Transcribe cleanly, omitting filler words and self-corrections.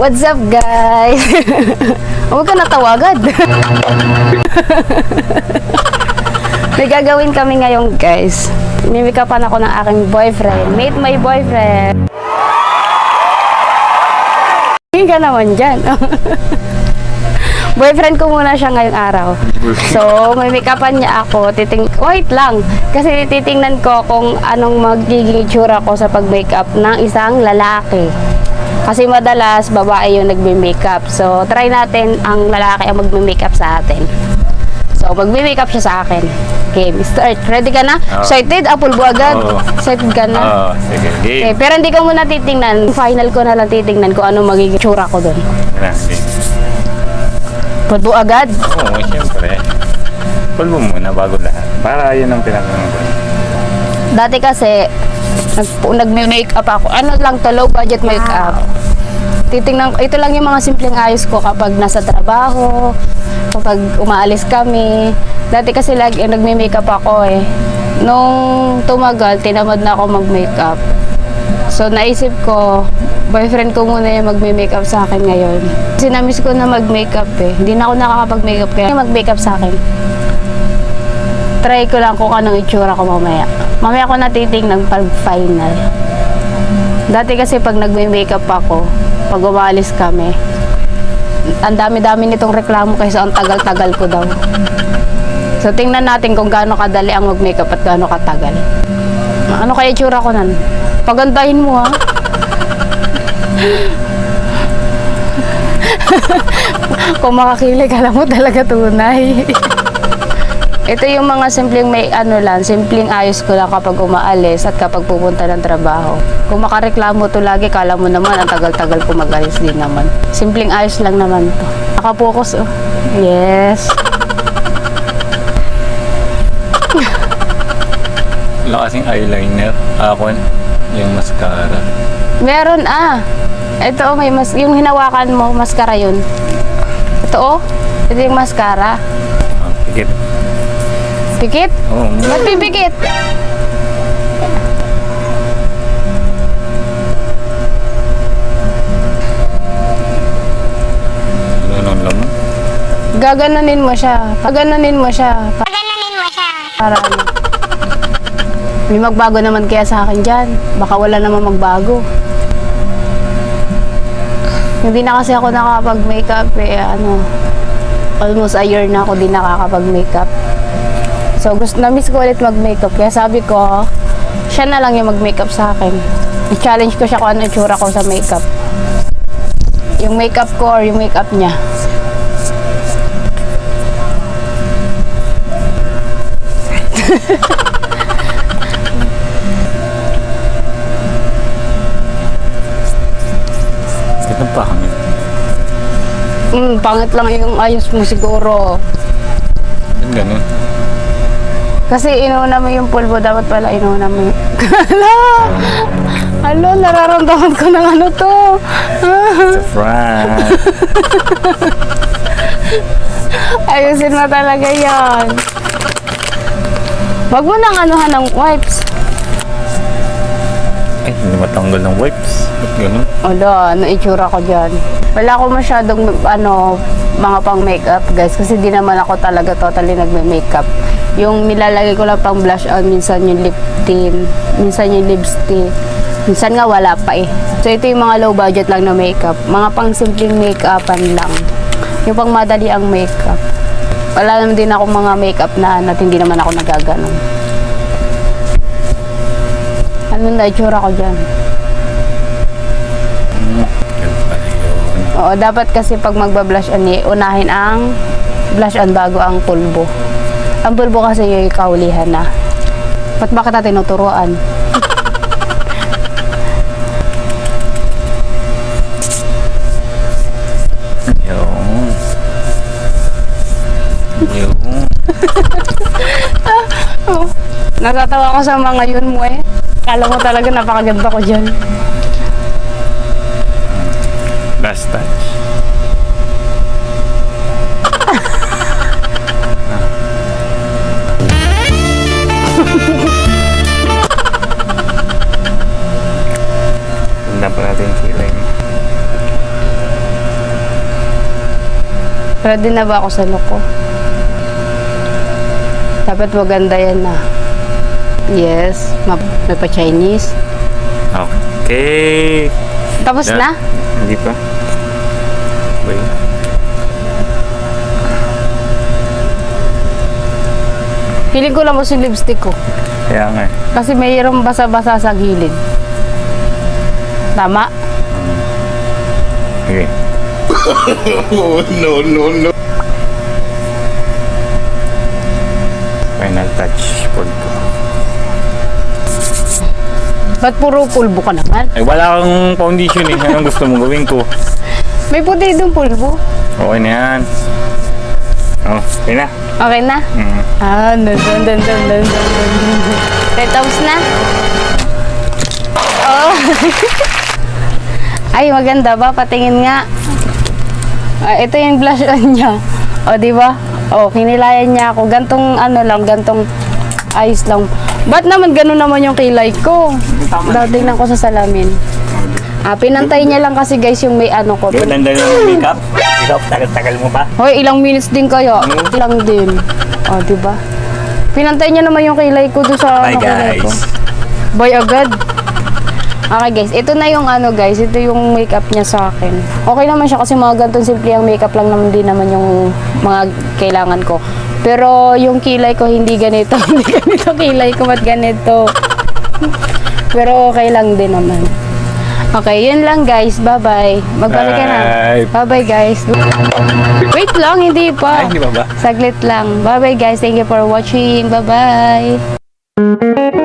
What's up, guys? Huwag ka natawa agad. May gagawin kami ngayon, guys. Mimikapan ako ng aking boyfriend. Meet my boyfriend. Hindi ka naman dyan. Boyfriend ko muna siya ngayong araw. So, may make-upan niya ako. Wait lang. Kasi titingnan ko kung anong magiging itsura ko sa pag-makeup ng isang lalaki. Kasi madalas, babae yung nagme-makeup. So, try natin ang lalaki ang magme-makeup sa atin. So, magme-makeup siya sa akin. Okay, start. Ready ka na? Excited? Apple bo agad? Excited ka na? Sige. Okay, pero hindi ko muna titingnan. Final ko na lang titingnan kung ano magiging itsura ko doon. Pulbo agad? Oo, siyempre. Pulbo muna bago lahat. Para yun ang pinakamulan. Dati kasi, nagme-makeup ako. Ano lang to, low budget makeup. Titingnan, ito lang yung mga simpleng ayos ko kapag nasa trabaho, kapag umaalis kami. Dati kasi lagi nagme-makeup ako eh. Nung tumagal, tinamad na ako mag-makeup. So, naisip ko, boyfriend ko muna yung magme-makeup sa akin ngayon. Kasi na-miss ko na mag-makeup eh. Hindi na ako nakakapag-makeup kaya mag-makeup sa akin. Try ko lang kung anong itsura ko mamaya. Mamaya ko natitingnan pag final. Dati kasi pag nagme-makeup ako, pag umalis kami, ang dami-dami nitong reklamo kaysa ang tagal-tagal ko daw. So, tingnan natin kung gaano kadali ang mag-makeup at gaano katagal. Ano kaya itsura ko nan? Pagandahin mo ha. Kung makakilig, alam mo talaga tunay. Ito yung mga simpleng simpleng ayos ko lang kapag umaalis at kapag pupunta ng trabaho. Kung makareklamo to lagi, kala mo naman ang tagal-tagal ko mag-alis din naman. Simpleng ayos lang naman to. Nakapokus oh. Yes. Wala kasing eyeliner. Ako, yung mascara. Meron Ito may yung hinawakan mo, mascara yun. Ito ito yung mascara. Pikit. Pikit? Oo. Ba't pipikit? Ano laman? Gaganunin mo siya. Paganunin mo siya. Para ano? May magbago naman kaya sa akin dyan. Baka wala naman magbago. Hindi na kasi ako nakakapag-makeup almost a year na ako din nakakapag-makeup. So, na-miss ko ulit mag-makeup. Kaya sabi ko, siya na lang yung mag-makeup sa akin. I-challenge ko siya kung ano itsura ko sa makeup. Yung makeup ko or yung makeup niya. Ito pa kami. Pangit lang yung ayos mo siguro. Yung ganun. Kasi inuna mo yung pulbo, dapat pala inuna mo yung... Alo, nararamdaman ko ng ano to. It's a prank. Ayusin mo talaga yan. Wag mo nang anuhan ng wipes. Ay, hindi matanggal ng wipes. Ba't ganun? Wala, ano itsura ko dyan. Wala ko masyadong mga pang makeup guys, kasi di naman ako talaga totally nagme-makeup. Yung nilalagay ko lang pang blush on, minsan yung lip tint, minsan yung lipstick, minsan nga wala pa eh. So ito yung mga low budget lang na makeup, mga pang simpleng makeupan lang, yung pang madali ang makeup. Wala naman din ako mga makeup na hindi naman ako nagaganon. Ano na itsura ko dyan? Oo, dapat kasi pag magba-blush on, unahin ang blush on bago ang pulbo. Ang pulbo kasi yung kaulihan na. Ba't bakit natin tinuturuan? Yung. Natatawa ko sa mga yun mo eh. Kala mo talaga napakaganda ko dyan. Last touch. Tanda pa natin yung kilay mo. Ready na ba ako sa look ko? Dapat maganda yan na. Yes. May pa Chinese. Okay. Tapos na? Hindi pa. Wait. Feeling ko lang mo yung lipstick ko. Kaya nga. Kasi mayroong basa-basa sa gilid. Tama? Okay. no. Final touch for ko. Ba't puro pulbo ka naman? Ay, wala kang foundation eh. Anong gusto mo gawin ko? May puti doon pulbo. Okay na yan. Oh, okay na. Okay na? Dun. Okay, tapos na? Oh. Ay, maganda ba? Patingin nga. Ito yung blush on niya. O, di ba? O, kinilayan niya ako. Gantong gantong ayos lang. Ba't naman ganun naman yung kilay ko? Tingnan ko sa salamin. Pinantay niya lang kasi guys yung may ko. Yung nandun yung makeup. Ikaw, tagal-tagal mo pa. Hoy, ilang minutes din kayo. Ilang din. O, di ba? Pinantay niya naman yung kilay ko doon sa Bye kilay ko. guys. Bye agad. Okay guys, ito na yung guys, ito yung makeup niya sa akin. Okay naman siya kasi mga ganitong simple ang makeup lang naman din naman yung mga kailangan ko. Pero yung kilay ko hindi ganito, hindi ganito kilay ko, ba't ganito? Pero okay lang din naman. Okay, yun lang guys, bye-bye. Magbalik ka na. Bye. Bye-bye guys. Wait lang, hindi pa. Ay, hindi ba ba? Saglit lang. Bye-bye guys, thank you for watching. Bye-bye.